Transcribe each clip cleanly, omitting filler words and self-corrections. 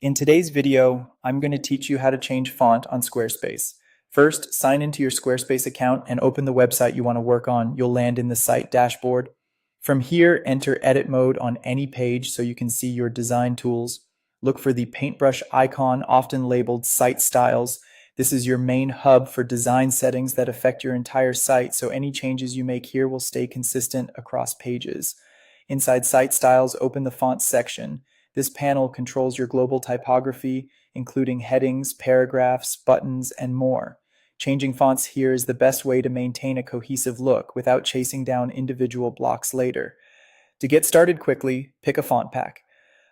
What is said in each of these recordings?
In today's video, I'm going to teach you how to change font on Squarespace. First, sign into your Squarespace account and open the website you want to work on. You'll land in the site dashboard. From here, enter edit mode on any page so you can see your design tools. Look for the paintbrush icon, often labeled Site Styles. This is your main hub for design settings that affect your entire site, so any changes you make here will stay consistent across pages. Inside Site Styles, open the Fonts section. This panel controls your global typography, including headings, paragraphs, buttons, and more. Changing fonts here is the best way to maintain a cohesive look without chasing down individual blocks later. To get started quickly, pick a font pack.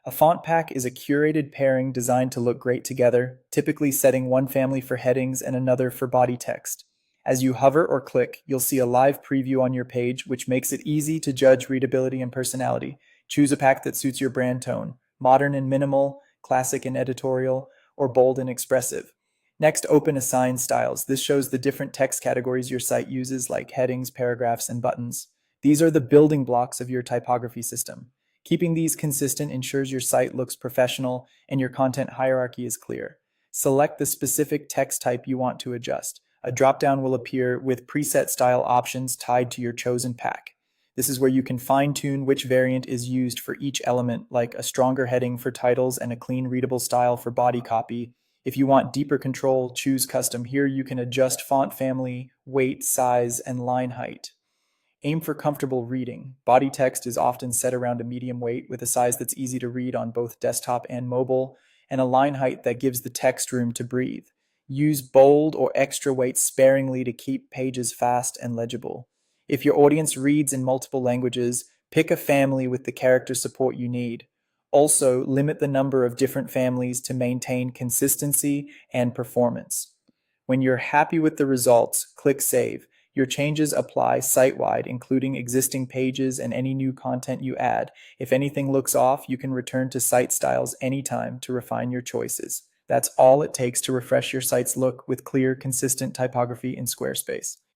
A font pack is a curated pairing designed to look great together, typically setting one family for headings and another for body text. As you hover or click, you'll see a live preview on your page, which makes it easy to judge readability and personality. Choose a pack that suits your brand tone: modern and minimal, classic and editorial, or bold and expressive. Next, open Assign Styles. This shows the different text categories your site uses, like headings, paragraphs, and buttons. These are the building blocks of your typography system. Keeping these consistent ensures your site looks professional and your content hierarchy is clear. Select the specific text type you want to adjust. A drop-down will appear with preset style options tied to your chosen pack. This is where you can fine-tune which variant is used for each element, like a stronger heading for titles and a clean, readable style for body copy. If you want deeper control, choose Custom. Here you can adjust font family, weight, size, and line height. Aim for comfortable reading. Body text is often set around a medium weight with a size that's easy to read on both desktop and mobile, and a line height that gives the text room to breathe. Use bold or extra weight sparingly to keep pages fast and legible. If your audience reads in multiple languages, pick a family with the character support you need. Also, limit the number of different families to maintain consistency and performance. When you're happy with the results, click Save. Your changes apply site-wide, including existing pages and any new content you add. If anything looks off, you can return to Site Styles anytime to refine your choices. That's all it takes to refresh your site's look with clear, consistent typography in Squarespace.